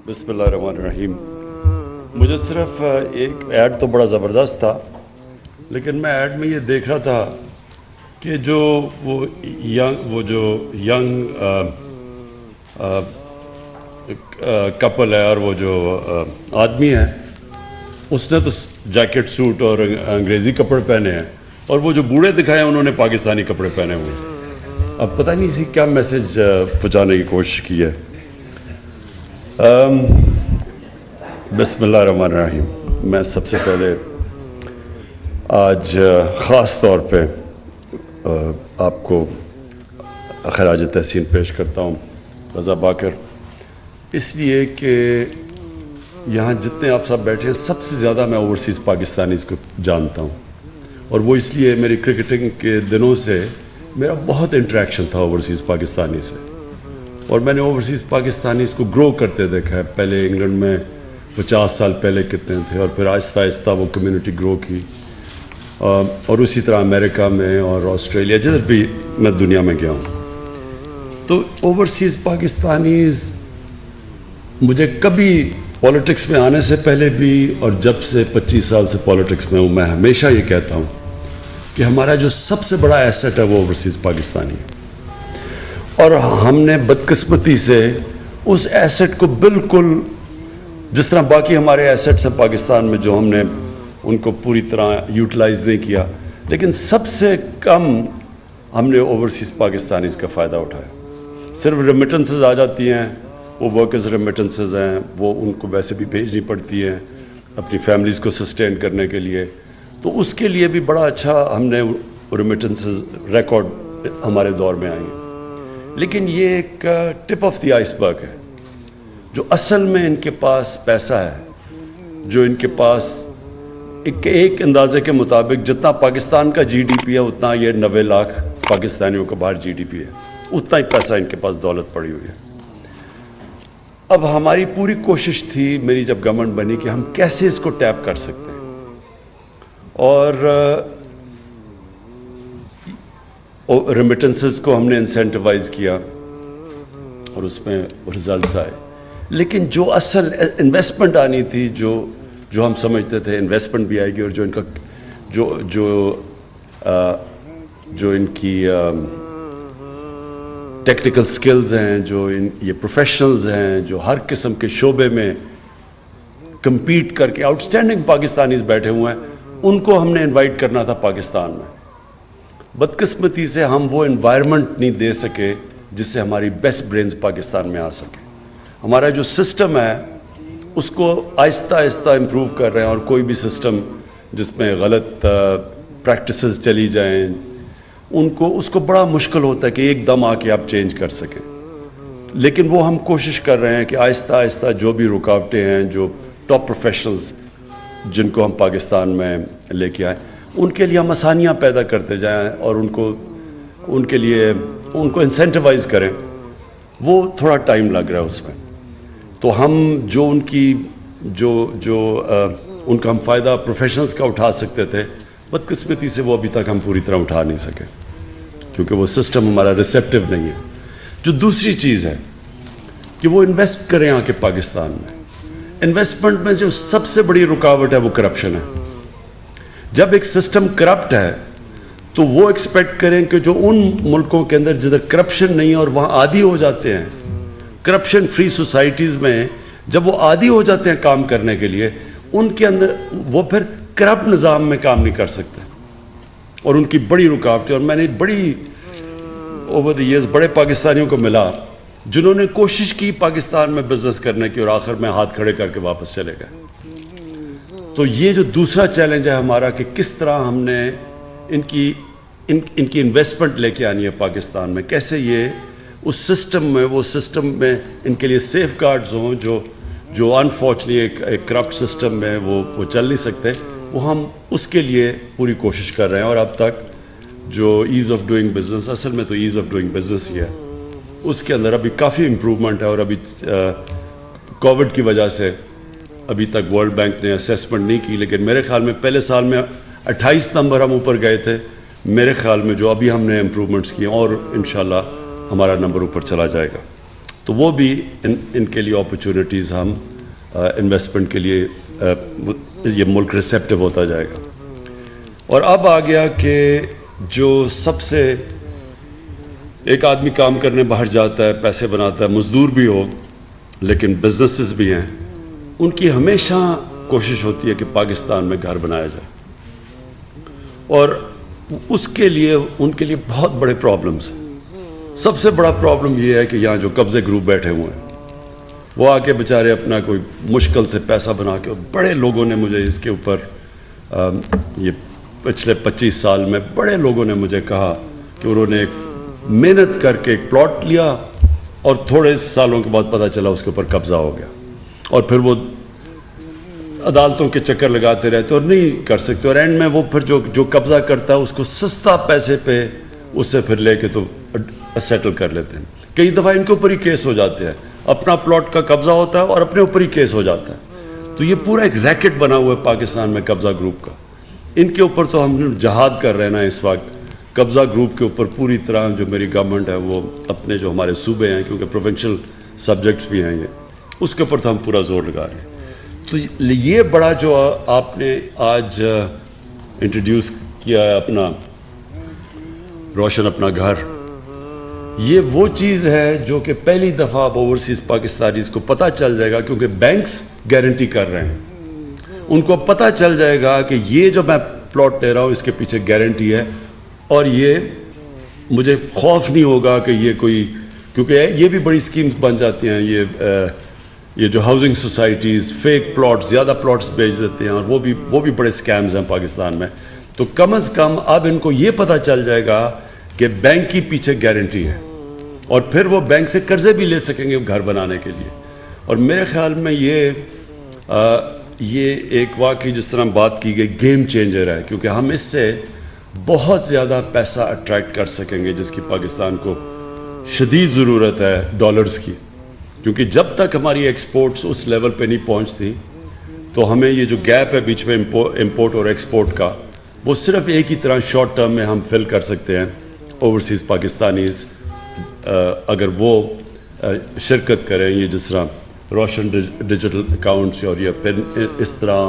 बिस्मिल्लाहिर्रहमानिर्रहीम। मुझे सिर्फ एक ऐड तो बड़ा ज़बरदस्त था, लेकिन मैं ऐड में ये देख रहा था कि जो यंग कपल है और वो जो आदमी है उसने तो जैकेट सूट और अंग्रेज़ी कपड़े पहने हैं, और वो जो बूढ़े दिखाए उन्होंने पाकिस्तानी कपड़े पहने हुए हैं। अब पता नहीं इसी क्या मैसेज पहुंचाने की कोशिश की है। बिस्मिल्लाहिर्रहमानिर्रहीम। मैं सबसे पहले आज ख़ास तौर पे आपको खराज तहसीन पेश करता हूँ रज़ा बाकर, इसलिए कि यहाँ जितने आप सब बैठे हैं सबसे ज़्यादा मैं ओवरसीज़ पाकिस्तानीज़ को जानता हूँ, और वो इसलिए मेरी क्रिकेटिंग के दिनों से मेरा बहुत इंटरेक्शन था ओवरसीज़ पाकिस्तानी से, और मैंने ओवरसीज़ पाकिस्तानीज़ को ग्रो करते देखा है। पहले इंग्लैंड में 50 साल पहले कितने थे, और फिर आहिस्ता आहिस्ता वो कम्युनिटी ग्रो की, और उसी तरह अमेरिका में और ऑस्ट्रेलिया जिधर भी मैं दुनिया में गया हूँ। तो ओवरसीज़ पाकिस्तानीज़ मुझे कभी पॉलिटिक्स में आने से पहले भी, और जब से 25 साल से पॉलिटिक्स में हूँ, मैं हमेशा ये कहता हूँ कि हमारा जो सबसे बड़ा एसेट है वो ओवरसीज़ पाकिस्तानी है, और हमने बदकिस्मती से उस एसेट को बिल्कुल जिस तरह बाकी हमारे एसेट्स हैं पाकिस्तान में जो हमने उनको पूरी तरह यूटिलाइज नहीं किया, लेकिन सबसे कम हमने ओवरसीज़ पाकिस्तानीज़ का फ़ायदा उठाया। सिर्फ रेमिटेंसेस आ जाती हैं, वो वर्कर्स रेमिटेंसेस हैं, वो उनको वैसे भी भेजनी पड़ती हैं अपनी फैमिलीज़ को सस्टेन करने के लिए, तो उसके लिए भी बड़ा अच्छा हमने रेमिटेंसेस रिकॉर्ड हमारे दौर में आई हैं। लेकिन ये एक टिप ऑफ द आइसबर्ग है। जो असल में इनके पास पैसा है, जो इनके पास एक अंदाजे के मुताबिक जितना पाकिस्तान का जीडीपी है उतना ये 90 लाख पाकिस्तानियों का बाहर जीडीपी है, उतना ही पैसा इनके पास दौलत पड़ी हुई है। अब हमारी पूरी कोशिश थी मेरी जब गवर्नमेंट बनी कि हम कैसे इसको टैप कर सकते हैं, और रेमिटेंसेस को हमने इंसेंटिवाइज किया और उसमें रिजल्ट्स आए। लेकिन जो असल इन्वेस्टमेंट आनी थी, जो हम समझते थे इन्वेस्टमेंट भी आएगी, और जो इनका जो इनकी टेक्निकल स्किल्स हैं, जो ये प्रोफेशनल्स हैं जो हर किस्म के शोबे में compete करके आउटस्टैंडिंग पाकिस्तानीज बैठे हुए हैं, उनको हमने इनवाइट करना था पाकिस्तान में। बदकिस्मती से हम वो एनवायरनमेंट नहीं दे सके जिससे हमारी बेस्ट ब्रेन्स पाकिस्तान में आ सके। हमारा जो सिस्टम है उसको आहिस्ता आहिस्ता इम्प्रूव कर रहे हैं, और कोई भी सिस्टम जिसमें गलत प्रैक्टिसेस चली जाएं उसको बड़ा मुश्किल होता है कि एकदम आके आप चेंज कर सकें। लेकिन वो हम कोशिश कर रहे हैं कि आहिस्ता आहिस्ता जो भी रुकावटें हैं, जो टॉप प्रोफेशनल्स जिनको हम पाकिस्तान में लेके आए, उनके लिए हम आसानियाँ पैदा करते जाएं और उनके लिए उनको इंसेंटिवाइज करें। वो थोड़ा टाइम लग रहा है उसमें। तो हम जो उनका हम फ़ायदा प्रोफेशनल्स का उठा सकते थे, बदकिस्मती से वो अभी तक हम पूरी तरह उठा नहीं सके, क्योंकि वो सिस्टम हमारा रिसेप्टिव नहीं है। जो दूसरी चीज़ है कि वो इन्वेस्ट करें आके पाकिस्तान में। इन्वेस्टमेंट में जो सबसे बड़ी रुकावट है वो करप्शन है। जब एक सिस्टम करप्ट है तो वो एक्सपेक्ट करें कि जो उन मुल्कों के अंदर जिधर करप्शन नहीं है और वहाँ आदी हो जाते हैं, करप्शन फ्री सोसाइटीज़ में जब वो आदी हो जाते हैं काम करने के लिए, उनके अंदर वो फिर करप्ट निज़ाम में काम नहीं कर सकते, और उनकी बड़ी रुकावट है। और मैंने बड़ी ओवर द ईयर्स बड़े पाकिस्तानियों को मिला जिन्होंने कोशिश की पाकिस्तान में बिजनेस करने की, और आखिर में हाथ खड़े करके वापस चले गए। तो ये जो दूसरा चैलेंज है हमारा कि किस तरह हमने इनकी इन्वेस्टमेंट लेके आनी है पाकिस्तान में, कैसे ये उस सिस्टम में इनके लिए सेफ गार्ड्स हों जो अनफॉर्चुनेटली एक करप्ट सिस्टम में वो चल नहीं सकते। वो हम उसके लिए पूरी कोशिश कर रहे हैं। और अब तक जो ईज़ ऑफ डूइंग बिजनेस, असल में तो ईज़ ऑफ डूइंग बिजनेस ही है, उसके अंदर अभी काफ़ी इम्प्रूवमेंट है। और अभी कोविड की वजह से अभी तक वर्ल्ड बैंक ने असेसमेंट नहीं की, लेकिन मेरे ख्याल में पहले साल में 28 नंबर हम ऊपर गए थे। मेरे ख्याल में जो अभी हमने इम्प्रूवमेंट्स किए, और इंशाल्लाह हमारा नंबर ऊपर चला जाएगा। تو وہ بھی ان کے لیے اپرچونٹیز ہم انویسٹمنٹ کے لیے یہ ملک ریسیپٹیو ہوتا جائے گا. اور اب آ گیا کہ جو سب سے ایک آدمی کام کرنے باہر جاتا ہے، پیسے بناتا ہے، مزدور بھی ہو لیکن بزنسز بھی ہیں، ان کی ہمیشہ کوشش ہوتی ہے کہ پاکستان میں گھر بنایا جائے. اور اس کے لیے ان کے لیے بہت بڑے پرابلمز ہیں. سب سے بڑا پرابلم یہ ہے کہ یہاں جو قبضے گروپ بیٹھے ہوئے ہیں وہ آ کے بیچارے اپنا کوئی مشکل سے پیسہ بنا کے، بڑے لوگوں نے مجھے اس کے اوپر یہ پچھلے 25 سال میں بڑے لوگوں نے مجھے کہا کہ انہوں نے ایک محنت کر کے ایک پلاٹ لیا اور تھوڑے سالوں کے بعد پتہ چلا اس کے اوپر قبضہ ہو گیا، اور پھر وہ عدالتوں کے چکر لگاتے رہتے اور نہیں کر سکتے، اور اینڈ میں وہ پھر جو قبضہ کرتا ہے اس کو سستا پیسے پہ اس سے پھر لے کے تو سیٹل کر لیتے ہیں. کئی دفعہ ان کے اوپر ہی کیس ہو جاتے ہیں، اپنا پلاٹ کا قبضہ ہوتا ہے اور اپنے اوپر ہی کیس ہو جاتا ہے. تو یہ پورا ایک ریکٹ بنا ہوا ہے پاکستان میں قبضہ گروپ کا. ان کے اوپر تو ہم جہاد کر رہے ہیں نا اس وقت. قبضہ گروپ کے اوپر پوری طرح جو میری گورنمنٹ ہے وہ اپنے جو ہمارے صوبے ہیں، کیونکہ پروونشل سبجیکٹس بھی ہیں یہ، اس کے اوپر تو ہم پورا زور لگا رہے ہیں. تو یہ بڑا جو آپ نے آج انٹروڈیوس کیا ہے اپنا روشن اپنا گھر، یہ وہ چیز ہے جو کہ پہلی دفعہ اب اوورسیز پاکستانیز کو پتہ چل جائے گا، کیونکہ بینکس گارنٹی کر رہے ہیں. ان کو پتہ چل جائے گا کہ یہ جو میں پلاٹ لے رہا ہوں اس کے پیچھے گارنٹی ہے، اور یہ مجھے خوف نہیں ہوگا کہ یہ کوئی، کیونکہ یہ بھی بڑی سکیمز بن جاتی ہیں، یہ جو ہاؤسنگ سوسائٹیز فیک پلاٹس، زیادہ پلاٹس بیچ دیتے ہیں، اور وہ بھی بڑے سکیمز ہیں پاکستان میں. تو کم از کم اب ان کو یہ پتہ چل جائے گا کہ بینک کی پیچھے گارنٹی ہے، اور پھر وہ بینک سے قرضے بھی لے سکیں گے گھر بنانے کے لیے. اور میرے خیال میں یہ ایک واقعی جس طرح بات کی گئی گیم چینجر ہے، کیونکہ ہم اس سے بہت زیادہ پیسہ اٹریکٹ کر سکیں گے جس کی پاکستان کو شدید ضرورت ہے ڈالرز کی. کیونکہ جب تک ہماری ایکسپورٹس اس لیول پہ نہیں پہنچتی تو ہمیں یہ جو گیپ ہے بیچ میں امپورٹ اور ایکسپورٹ کا، وہ صرف ایک ہی طرح شارٹ ٹرم میں ہم فل کر سکتے ہیں اوورسیز پاکستانیز اگر وہ شرکت کریں. یہ جس طرح روشن ڈیجیٹل اکاؤنٹس اور یہ پھر اس طرح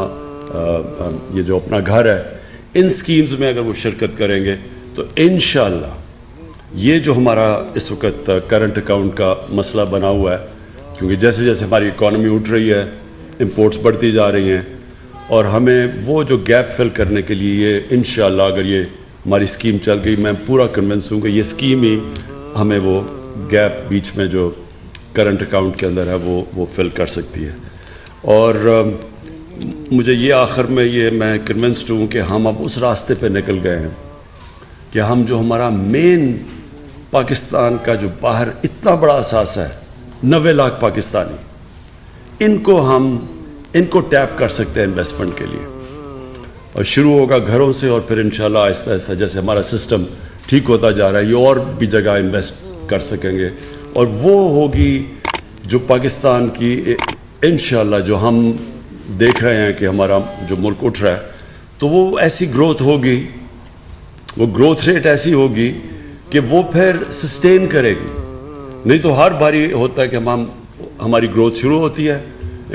یہ جو اپنا گھر ہے، ان سکیمز میں اگر وہ شرکت کریں گے تو انشاءاللہ یہ جو ہمارا اس وقت کرنٹ اکاؤنٹ کا مسئلہ بنا ہوا ہے، کیونکہ جیسے جیسے ہماری اکانومی اٹھ رہی ہے، امپورٹس بڑھتی جا رہی ہیں، اور ہمیں وہ جو گیپ فل کرنے کے لیے یہ انشاءاللہ اگر یہ ہماری اسکیم چل گئی، میں پورا کنونس ہوں کہ یہ اسکیم ہی ہمیں وہ گیپ بیچ میں جو کرنٹ اکاؤنٹ کے اندر ہے وہ فل کر سکتی ہے. اور مجھے یہ آخر میں میں کنونسڈ ہوں کہ ہم اب اس راستے پہ نکل گئے ہیں کہ ہم جو ہمارا مین پاکستان کا جو باہر اتنا بڑا اثاثہ ہے 90 لاکھ پاکستانی، ان کو ٹیپ کر سکتے ہیں انویسٹمنٹ کے لیے. اور شروع ہوگا گھروں سے، اور پھر انشاءاللہ آہستہ آہستہ جیسے ہمارا سسٹم ٹھیک ہوتا جا رہا ہے یہ اور بھی جگہ انویسٹ کر سکیں گے. اور وہ ہوگی جو پاکستان کی انشاءاللہ جو ہم دیکھ رہے ہیں کہ ہمارا جو ملک اٹھ رہا ہے، تو وہ ایسی گروتھ ہوگی، وہ گروتھ ریٹ ایسی ہوگی کہ وہ پھر سسٹین کرے گی. نہیں تو ہر باری ہوتا ہے کہ ہماری گروتھ شروع ہوتی ہے،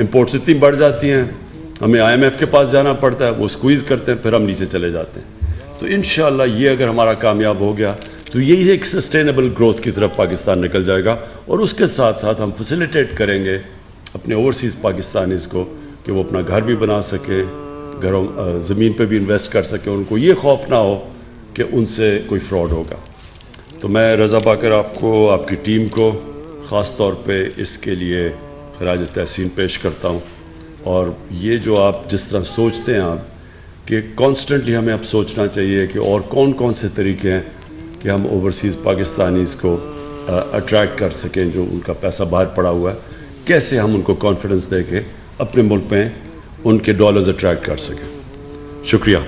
امپورٹس اتنی بڑھ جاتی ہیں، ہمیں IMF کے پاس جانا پڑتا ہے، وہ سکویز کرتے ہیں، پھر ہم نیچے چلے جاتے ہیں. تو انشاءاللہ یہ اگر ہمارا کامیاب ہو گیا تو یہی ایک سسٹینیبل گروتھ کی طرف پاکستان نکل جائے گا. اور اس کے ساتھ ساتھ ہم فیسیلیٹیٹ کریں گے اپنے اوورسیز پاکستانیز کو کہ وہ اپنا گھر بھی بنا سکیں، زمین پہ بھی انویسٹ کر سکیں، ان کو یہ خوف نہ ہو کہ ان سے کوئی فراڈ ہوگا. تو میں رضا باقر آپ کو، آپ کی ٹیم کو خاص طور پہ اس کے لیے خراج تحسین پیش کرتا ہوں. اور یہ جو آپ جس طرح سوچتے ہیں آپ کہ کانسٹنٹلی ہمیں اب سوچنا چاہیے کہ اور کون کون سے طریقے ہیں کہ ہم اوورسیز پاکستانیز کو اٹریکٹ کر سکیں جو ان کا پیسہ باہر پڑا ہوا ہے، کیسے ہم ان کو کانفیڈنس دے کے اپنے ملک میں ان کے ڈالرز اٹریکٹ کر سکیں. شکریہ.